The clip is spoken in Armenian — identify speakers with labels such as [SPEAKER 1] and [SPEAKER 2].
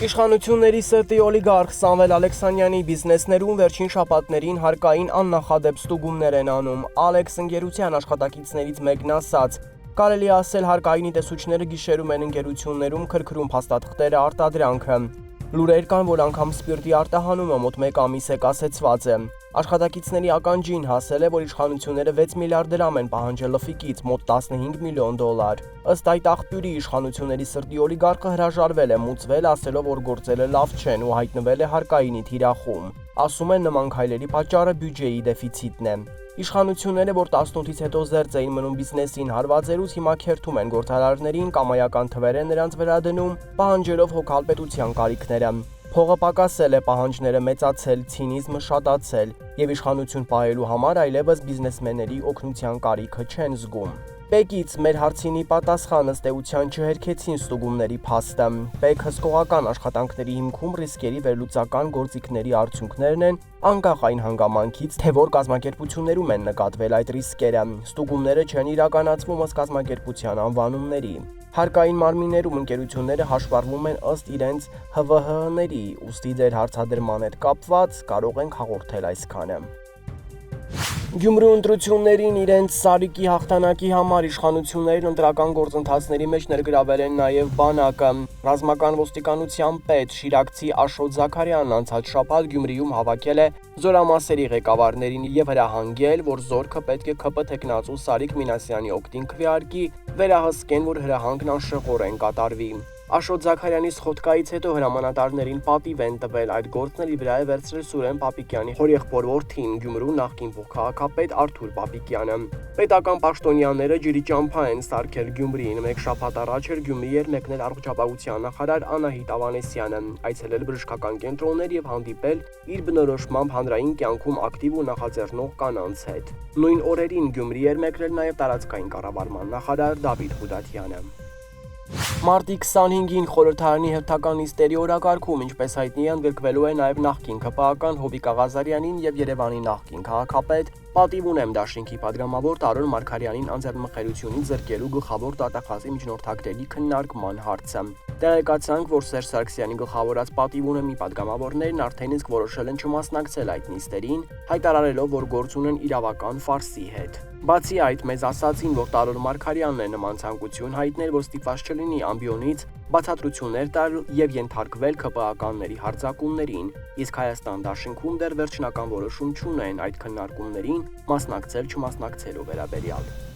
[SPEAKER 1] Իշխանությունների սրտի օլիգարխ Սամվել Ալեքսանյանի բիզնեսներում վերջին շաբաթներին հարկային աննախադեպ ստուգումներ են անում։ Ալեքս ընկերության աշխատակիցներից մեկն ասաց. կարելի ասել հարկայինի տեսուչները գիշերում են ընկերություններում քրքրում փաստաթղթերը արտադրանքը։ Լուրեր կան, որ անգամ սպիրտի արտահանումը մոտ 1 ամիս է կասեցված է։ Աշխատակիցների ականջին հասել է, որ իշխանությունները 6 միլիարդ դրամ են պահանջել Լֆիկից, մոտ 15 միլիոն դոլար։ Ըստ այդ աղբյուրի, իշխանությունների սրտի օլիգարխը հրաժարվել է մուծվել, ասելով, որ գործերը լավ չեն ու հայտնվել է հարկայինի թիրախում։ Ասում են, նման քայլերի պատճառը բյուջեի դեֆիցիտն է։ Իշխանությունները, որ 18-ից հետո զերծ էին մնում բիզնեսին հարվածերուց, հիմա քերթում են գործարարներին, կամայական թվեր են նրանց վրա դնում, պահանջելով հոգալ պետության կարիքները։ Փողը պակասել է, պահանջները մեծացել, ցինիզմը շատացել, եւ իշխանություն պահելու համար այլևս բիզնեսմենների օգնության կարիքը չեն զգում։ Պեկից մեր հարցինի պատասխանը ըստ էության չհերքեցին ստուգումների փաստը։ Պեկ հսկողական աշխատանքների հիմքում ռիսկերի վերլուծական գործիքների արդյունքներն են, անկախ այն հանգամանքից, թե որ կազմակերպություններում են նկատվել այդ ռիսկերը։ Ստուգումները չեն իրականացվում ըստ կազմակերպության անվանումների։ Հարկային մարմիններում ընկերությունները հաշվառվում են ըստ իրենց ՀՎՀ-ների, ուստի ձեր հարցադրման հետ կապված կարող ենք հաղորդել այսքանը։ Գյումրու ընտրություններին իրենց սարիկի հաղթանակի համար իշխանություններն ընտրական գործընթացների մեջ ներգրավել են նաև բանակը։ Ռազմական ոստիկանության պետ շիրակցի Աշոտ Զաքարյանն անցած շաբաթ Գյումրիում հավաքել է զորամասերի ղեկավարներին եւ հրահանգել, որ զորքը պետք է ՔՊ թեկնածու Սարիկ Մինասյանի օգտին քվեարկի, վերահսկեն, որ հրահանգն անշեղորեն կատարվի։ Աշոտ Զաքարյանի սխոթկայից հետո հրամանատարներին պատիվ են տվել, այդ գործն էլ ի վրա է վերցրել Սուրեն Պապիկյանի հորեղբոր որդին, Գյումրու նախկին փոխքաղաքապետ Արթուր Պապիկյանը։ Պետական պաշտոնյաները ջրի ճամփա են սարքել Գյումրիին։ Մեկ շաբաթ առաջ էր Գյումրի էր մեկնել առողջապահության նախարար Անահիտ Ավանեսյանը, այցելել բժշկական կենտրոններ եւ հանդիպել իր բնորոշմամբ հանրային կյանքում ակտիվ ու նախաձեռնող կանանց հետ։ Նույն օրերին Գյումրի էր մեկնել նաեւ տարածքային կառավարման նախարար Դավիթ Ղուդատյանը։ Մարտի 25-ին խորհրդարանի հերթական նիստերի օրակարգում, ինչպես հայտնի է, ընդգրկվելու է նաև նախկին ԿՊԱ-ական Հովիկ Աղազարյանին եւ Երևանի նախկին քաղաքապետ, պատիվ ունեմ դաշինքի падգամավոր Տարոն Մարգարյանին անձեռնմխելիությունից զրկելու գլխավոր դատախազի միջնորդագրերի քննարկման հարցը։ Տեղեկացանք, որ Սերժ Սարգսյանի գլխավորած պատիվ ունեմի падգամավորներն արդեն իսկ որոշել են չմասնակցել այդ նիստերին, հայտարարելով, որ գործ ունեն իրավական ֆարսի հետ։ Բացի այդ, մեզ ասացին, որ Տարոն Մարգարյանն է նման ցանկություն հայտնել, որ ստիպված չլինի ամբիոնից բացատրություններ տալ եւ ենթարկվել ԿՊԱ-ականների հարձակումներին, իսկ Հայաստան դաշինքում դեռ վերջնական որոշում չունեն այդ քննարկումներին մասնակցել-չմասնակցելու վերաբերյալ։